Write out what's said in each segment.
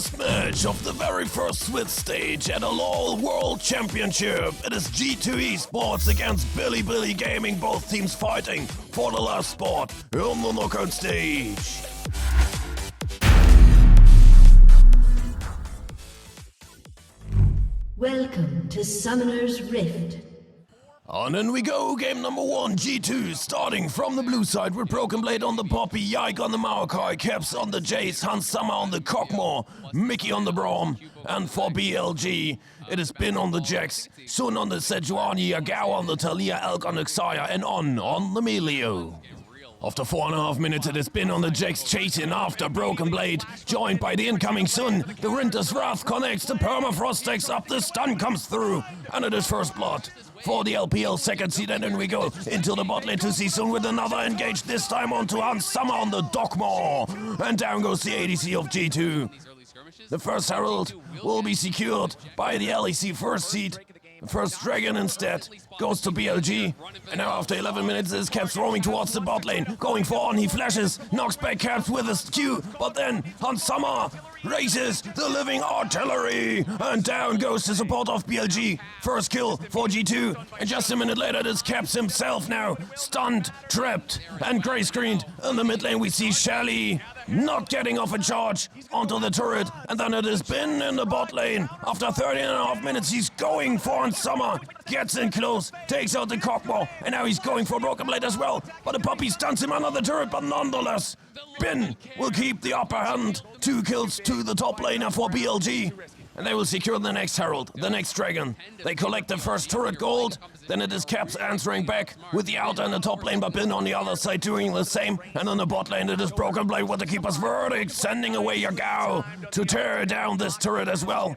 first match of the very first Swiss stage at a LoL World Championship. It is G2 Esports against Bilibili Gaming, both teams fighting for the last spot on the knockout stage. Welcome to Summoner's Rift. On in we go, game number 1, G2, starting from the blue side with Broken Blade on the Poppy, Yike on the Maokai, Caps on the Jace, Hans Summer on the Cockmore, Mickey on the Braum, and for BLG, it is Bin on the Jax, Sun on the Sejuani, Yagao on the Talia, Elk on the Xayah, and on the Melio. After 4.5 minutes, it has been on the Jax chasing after Broken Blade, joined by the incoming Sun. The Rinter's Wrath connects, the Permafrost stacks up, the stun comes through, and it is first blood for the LPL second seed, and then we go into the bot lane to see Sun with another engage, this time onto Hans Summer on the Dogmaw, and down goes the ADC of G2. The first Herald will be secured by the LEC first seed. The first Dragon instead goes to BLG, and now after 11 minutes is Caps roaming towards the bot lane, going for on, he flashes, knocks back Caps with his Q, but then Hans Summer raises the living artillery, and down goes the support of BLG. First kill for G2, and just a minute later it is Caps himself now, stunned, trapped, and grey screened. In the mid lane we see Shelly not getting off a charge onto the turret, and then it is Bin in the bot lane. After 13.5 minutes he's going for Hans Summer, gets in close, takes out the Cockmore, and now he's going for Broken Blade as well, but the Puppy stuns him under the turret, but nonetheless, Bin will keep the upper hand. 2 kills to the top laner for BLG. And they will secure the next Herald, the next Dragon. They collect the first turret gold, then it is Caps answering back with the outer and the top lane, but Bin on the other side doing the same. And on the bot lane it is Broken Blade with the Keeper's Verdict, sending away Yagao to tear down this turret as well.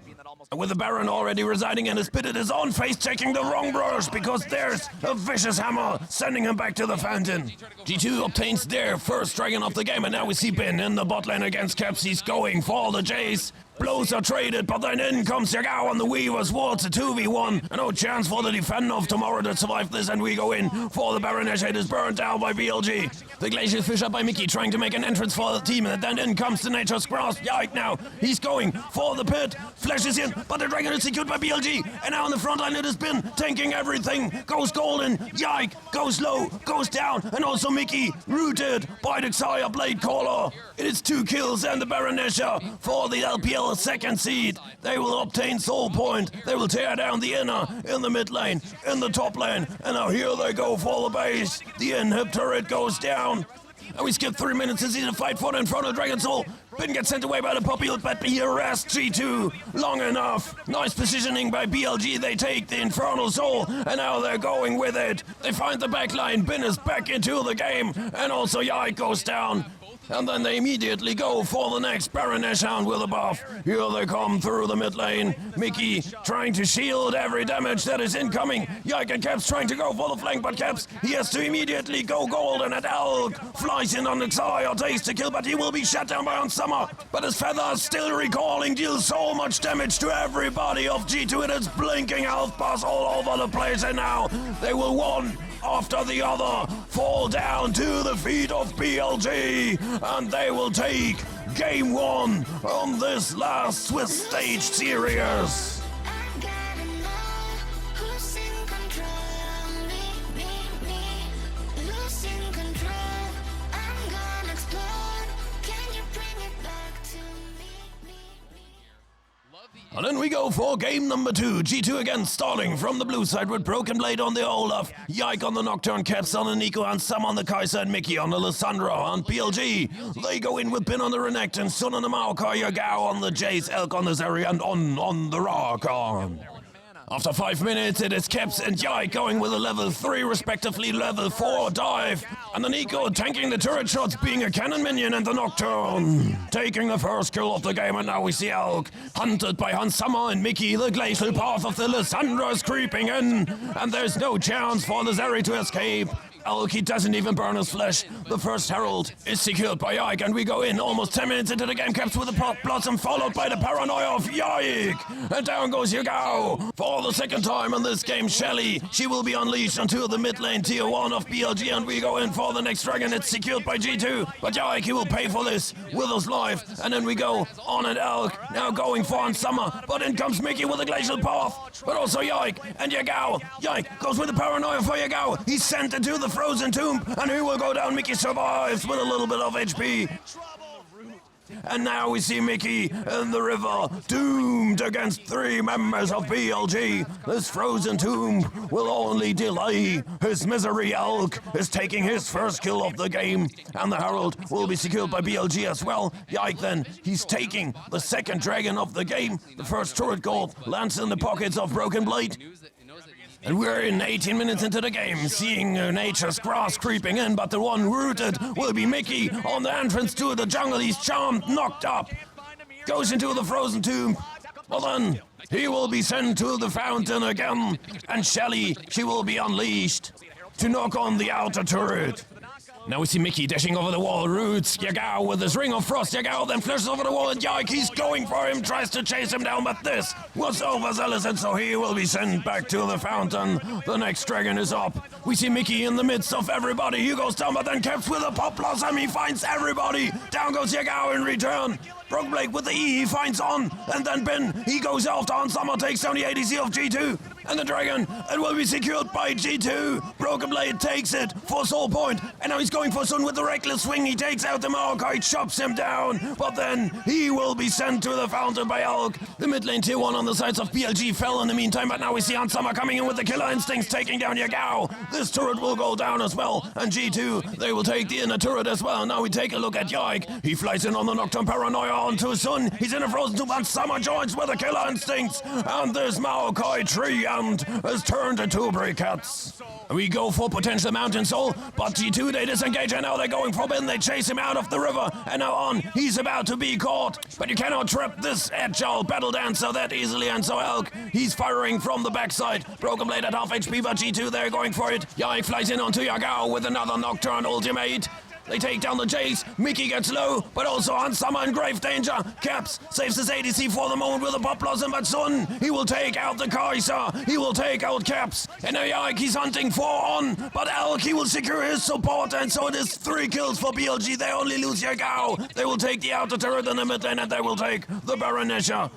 And with the Baron already residing in his pit, it is on face checking the wrong brush, because there's a vicious hammer sending him back to the fountain. G2 obtains their first Dragon of the game, and now we see Bin in the bot lane against Caps. He's going for the Jace. Blows are traded, but then in comes Yagao on the Weaver's Wards, a 2v1. And no chance for the Defender of Tomorrow to survive this, and we go in for the Baron. It is burned down by BLG. The Glacial Fisher by Mickey trying to make an entrance for the team, and then in comes the Nature's Grasp. Yike now, he's going for the pit, flashes in, but the Dragon is secured by BLG. And now on the front line it has been tanking everything. Goes golden, Yike, goes low, goes down, and also Mickey rooted by the Xayah Blade Caller. It is 2 kills and the Baron for the LPL second seed. They will obtain Soul Point. They will tear down the inner, in the mid lane, in the top lane, and now here they go for the base. The inhib turret goes down. And we skip 3 minutes to see the fight for the Infernal Dragon Soul. Bin gets sent away by the Poppy, but he harassed G2 long enough. Nice positioning by BLG. They take the Infernal Soul, and now they're going with it. They find the backline. Bin is back into the game, and also Yike goes down. And then they immediately go for the next Baron Hound with a buff. Here they come through the mid lane. Mickey trying to shield every damage that is incoming. Yike and Caps trying to go for the flank, but Caps, he has to immediately go golden, and Elk flies in on the Xayah, takes the kill, but he will be shut down by Hans Summer. But his feather still recalling, deals so much damage to everybody of G2. It is blinking health bars all over the place, and now they will one after the other fall down to the feet of BLG, and they will take game 1 on this last Swiss stage series. And then we go for game number 2. G2 again, starting from the blue side with Broken Blade on the Olaf, Yike on the Nocturne, Caps on the Nico, and Sam on the Kaiser, and Mickey on the Lissandra. And BLG, they go in with Bin on the Renekton, and Sun on the Maokai, Yagao on the Jace, Elk on the Zeri, and on the Rakan. After 5 minutes, it is Caps and Yike going with a level 3, respectively level 4 dive. And the Nico tanking the turret shots, being a cannon minion, and the Nocturne taking the first kill of the game. And now we see Elk hunted by Hans Summer and Mickey. The glacial path of the Lissandra is creeping in, and there's no chance for the Zeri to escape. Elk, he doesn't even burn his flesh. The first Herald is secured by Yike, and we go in almost 10 minutes into the game. Caps with the Pop Blossom, followed by the Paranoia of Yike. And down goes Yagao. For the second time in this game, Shelly, she will be unleashed onto the mid lane tier 1 of BLG, and we go in for the next dragon. It's secured by G2, but Yike, he will pay for this with his life. And then we go on and Elk, now going for on Summer, but in comes Mickey with a Glacial Path, but also Yike and Yagao. Yike goes with the Paranoia for Yagao. He's sent into the Frozen Tomb, and he will go down. Mickey survives with a little bit of HP. And now we see Mickey in the river, doomed against 3 members of BLG. This Frozen Tomb will only delay his misery. Elk is taking his first kill of the game, and the Herald will be secured by BLG as well. Yike then, he's taking the second dragon of the game. The first turret gold lands in the pockets of Broken Blade. And we're in 18 minutes into the game, seeing nature's grass creeping in, but the one rooted will be Mickey on the entrance to the jungle. He's charmed, knocked up, goes into the Frozen Tomb. Well then, he will be sent to the fountain again, and Shelly, she will be unleashed to knock on the outer turret. Now we see Mickey dashing over the wall, roots Yagao with his Ring of Frost. Yagao then flashes over the wall, and Yike, he's going for him, tries to chase him down, but this was overzealous, and so he will be sent back to the fountain. The next dragon is up. We see Mickey in the midst of everybody. He goes down, but then Caps with a Pop Blossom. He finds everybody. Down goes Yagao in return. Broken Blade with the E, he finds On, and then Ben, he goes after On. Summer takes down the ADC of G2, and the dragon, it will be secured by G2. Broken Blade takes it for Soul Point, and now he's going for Sun with the Reckless Swing. He takes out the Maokai, chops him down, but then he will be sent to the fountain by Elk. The mid lane tier 1 on the sides of BLG fell in the meantime, but now we see On Summer coming in with the Killer Instincts, taking down Yagao. This turret will go down as well, and G2, they will take the inner turret as well. Now we take a look at Yike. He flies in on the Nocturne Paranoia onto Sun. He's in a Frozen Tomb, and Summer joins with the Killer Instincts, and this Maokai tree and is turned into briquettes. We go for potential Mountain Soul, but G2, they disengage, and now they're going for Ben. They chase him out of the river, and now On, he's about to be caught, but you cannot trap this agile battle dancer that easily, and so Elk, he's firing from the backside. Broken Blade at half HP, but G2, they're going for it. Yike flies in onto Yagao with another Nocturne ultimate. They take down the Jace. Mickey gets low, but also on Summer in grave danger. Caps saves his ADC for the moment with a Pop Blossom, but Sun, he will take out the Kaiser. He will take out Caps. And now Yike, he's hunting for On, but Elk, he will secure his support, and so it is 3 kills for BLG. They only lose Yagao. They will take the outer turret in the mid lane, and they will take the Baronesha.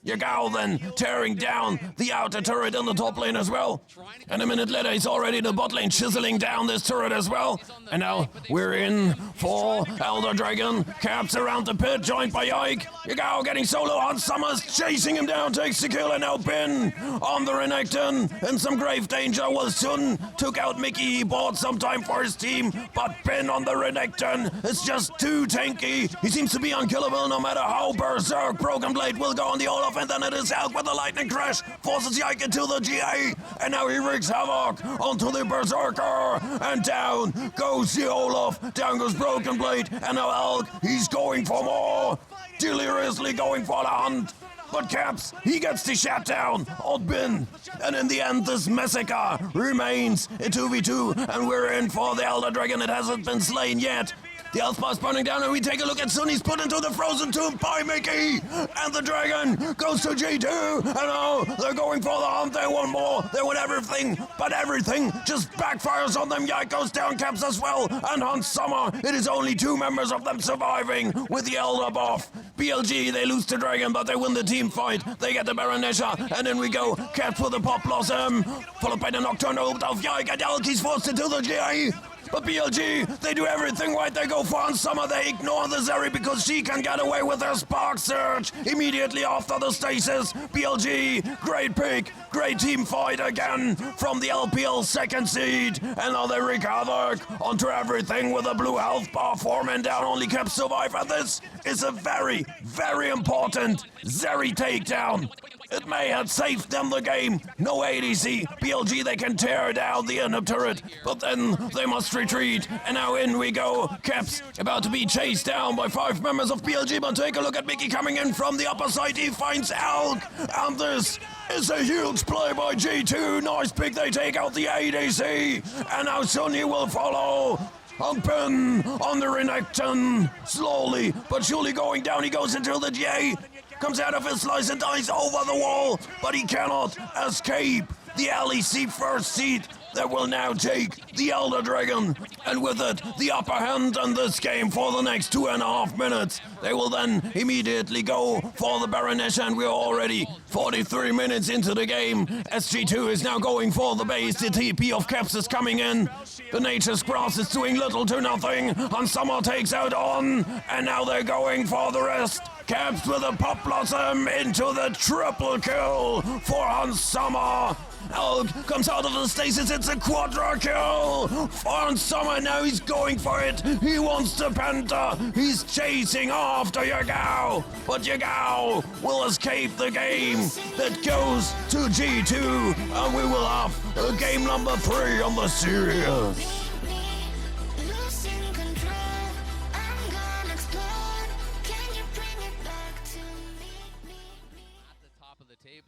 Yagao then tearing down the outer turret in the top lane as well. And a minute later, he's already in the bot lane, chiseling down this turret as well. And now we're in for Elder Dragon. Caps around the pit, joined by Yike. Yagao getting solo on Summers, chasing him down, takes the kill, and now Ben on the Renekton in some grave danger. Well, Sun took out Mickey. He bought some time for his team, but Ben on the Renekton is just too tanky. He seems to be unkillable no matter how berserk. Broken Blade will go on the Olaf, and then it is Elk with the lightning crash, forces Yike into the GA, and now he wreaks havoc onto the Berserker, and down goes the Olaf, down goes Broken Blade, and now Elk, he's going for more, deliriously going for the hunt. But Caps, he gets the shutdown on Bin. And in the end, this massacre remains a 2v2, and we're in for the Elder Dragon. It hasn't been slain yet. The Elf Bar is burning down, and we take a look at Sun. He's put into the Frozen Tomb by Mickey, and the dragon goes to G2, and now they're going for the hunt. They want more, they want everything, but everything just backfires on them. Yike goes down, Caps as well, and on Summer, it is only 2 members of them surviving with the Elder buff. BLG, they lose the dragon, but they win the team fight. They get the Baronesha, and then we go, Caps for the Pop Blossom, followed by the Nocturne ult of Yike, and Elk, he's forced into the GA. But BLG, they do everything right. They go for on Summer. They ignore the Zeri because she can get away with her Spark Surge immediately after the stasis. BLG, great pick, great team fight again from the LPL second seed. And now they wreak havoc onto everything with a blue health bar. 4 men down, only Caps survive. And this is a very, very important Zeri takedown. It may have saved them the game. No ADC. BLG, they can tear down the inner turret, but then they must retreat. And now in we go. Caps about to be chased down by 5 members of BLG, but take a look at Mickey coming in from the upper side. He finds Alk, and this is a huge play by G2. Nice pick. They take out the ADC, and now Sunny will follow. Pin on the Renekton, slowly but surely going down. He goes into the J, comes out of his slice and dies over the wall, but he cannot escape the LEC first seat that will now take the Elder Dragon, and with it, the upper hand in this game for the next 2.5 minutes. They will then immediately go for the Baroness, and we're already 43 minutes into the game. SG2 is now going for the base. The TP of Caps is coming in. The Nature's Grass is doing little to nothing. Hansama takes out On, and now they're going for the rest. Caps with a Pop Blossom into the triple kill for Hansama. Elk comes out of the stasis, it's a quadra kill for Hansama. Now he's going for it. He wants the Penta. He's chasing after Yagao, but Yagao will escape the game. That goes to G2, and we will have game number 3 on the series.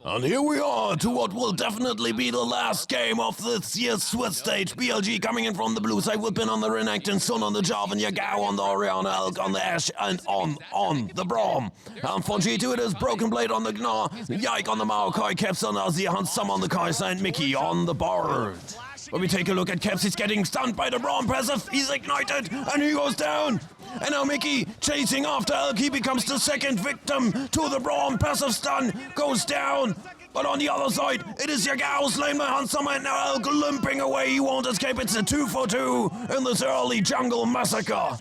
And here we are to what will definitely be the last game of this year's Swiss stage. BLG coming in from the blue side with Pin on the Renekton, Sun on the Jarvan, Yagao on the Orianna, Elk on the Ashe, and on the Braum. And for G2 it is Broken Blade on the Gnar, Yike on the Maokai, Caps on Azir, Hansama on the Kai'Sa, and Mickey on the Bard. When we take a look at Caps, he's getting stunned by the Braum passive. He's ignited, and he goes down. And now Mickey chasing after Elk. He becomes the second victim to the Braum passive stun. Goes down. But on the other side, it is Yagao slain by Hansama, and now Elk limping away. He won't escape. It's a 2-for-2 in this early jungle massacre.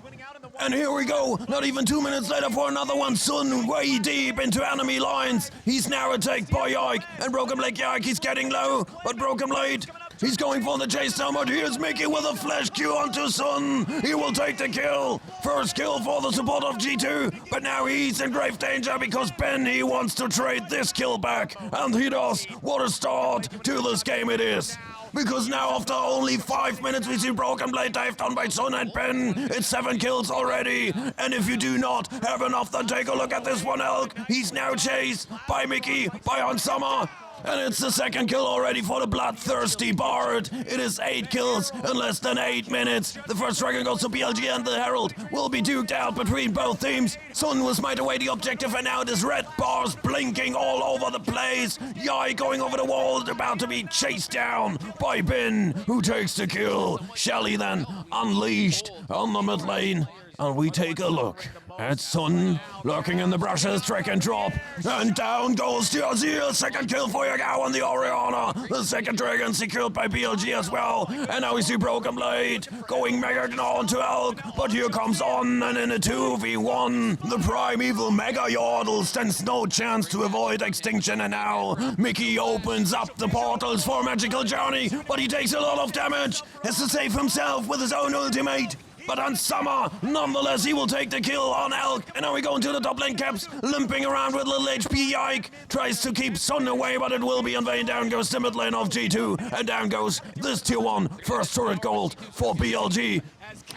And here we go, not even 2 minutes later for another one. Sun way deep into enemy lines. He's now attacked by Yike, and Broken Blade Yike, he's getting low, but Broken Blade, he's going for the chase down, but here's Mickey with a flash Q onto Sun. He will take the kill. First kill for the support of G2, but now he's in grave danger because Ben, he wants to trade this kill back, and he does. What a start to this game it is. Because now after only 5 minutes we see Broken Blade dived on by Sun and Ben. It's 7 kills already. And if you do not have enough, then take a look at this one, Elk. He's now chased by Mickey, by Hansama. And it's the second kill already for the bloodthirsty Bard. It is 8 kills in less than 8 minutes. The first dragon goes to BLG, and the Herald will be duked out between both teams. Sun will smite away the objective, and now it is red bars blinking all over the place. Yai going over the wall, about to be chased down by Bin, who takes the kill. Shelly then unleashed on the mid lane. And we take a look at Sun lurking in the brushes, drag and drop, and down goes the Azir. Second kill for Yagao on the Orianna. The second dragon secured by BLG as well. And now we see Broken Blade going Mega Gnaw onto Elk, but here comes On, and in a 2v1, the primeval Mega Yordle stands no chance to avoid extinction. And now Mickey opens up the portals for Magical Journey, but he takes a lot of damage, has to save himself with his own ultimate. But on Summer, nonetheless, he will take the kill on Elk. And now we go into the top lane. Caps, limping around with little HP. Yike tries to keep Sun away, but it will be in vain. Down goes the mid lane of G2, and down goes this tier 1 first turret gold for BLG.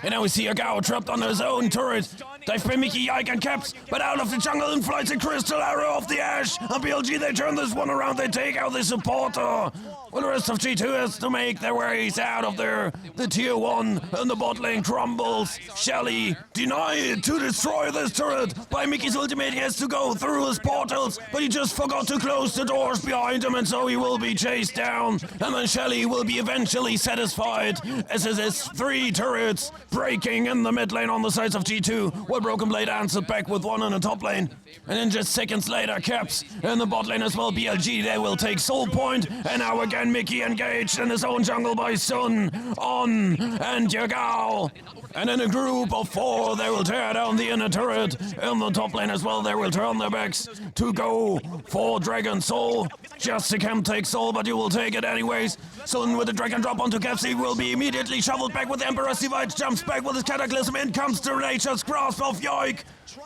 And now we see Yagao trapped on his own turret. Dive by Mickey, Yike, and Caps, but out of the jungle and flies a crystal arrow off the Ashe. And BLG, they turn this one around, they take out the supporter. Well, the rest of G2 has to make their ways out of there. The tier 1 and the bot lane crumbles. Shelly denied to destroy this turret. By Mickey's ultimate, he has to go through his portals, but he just forgot to close the doors behind him, and so he will be chased down. And then Shelly will be eventually satisfied, as it is 3 turrets breaking in the mid lane on the sides of G2, where Broken Blade answered back with 1 in the top lane. And then just seconds later, Caps in the bot lane as well. BLG, they will take Soul Point, and now again Mickey engaged in his own jungle by Sun, On, and Yagao. And in a group of 4, they will tear down the inner turret. In the top lane as well, they will turn their backs to go for Dragon Soul. Just can't take Soul, but you will take it anyways. Sun with the Dragon drop onto Caps, he will be immediately shoveled back with Emperor's Divide. Edge jumps back with his Cataclysm. In comes Tenacious Grasp of Yoik.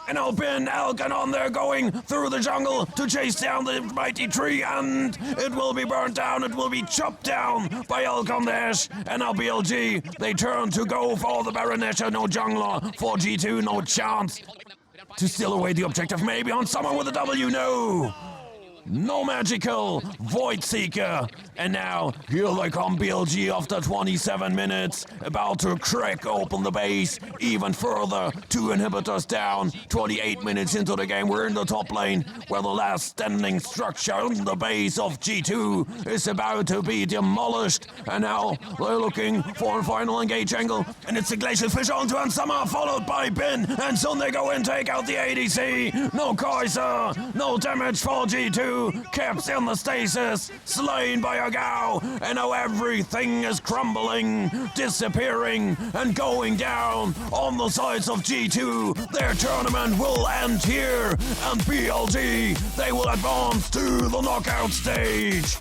And now Ben Alkan on there going through the jungle to chase down the mighty tree, and it will be burnt down, it will be chopped down by Alkan Dash. And now BLG, they turn to go for the Baronesha, no jungler. For G2, no chance to steal away the objective, maybe on someone with a W, no! No magical Void Seeker. And now, here they come, BLG after 27 minutes, about to crack open the base even further. 2 inhibitors down, 28 minutes into the game. We're in the top lane, where the last standing structure on the base of G2 is about to be demolished. And now, they're looking for a final engage angle, and it's a Glacial Fish onto Ansama, followed by Bin, and soon they go and take out the ADC. No Kaiser, no damage for G2. Caps in the stasis, slain by a Gao, and now everything is crumbling, disappearing, and going down on the sides of G2. Their tournament will end here, and BLG, they will advance to the knockout stage.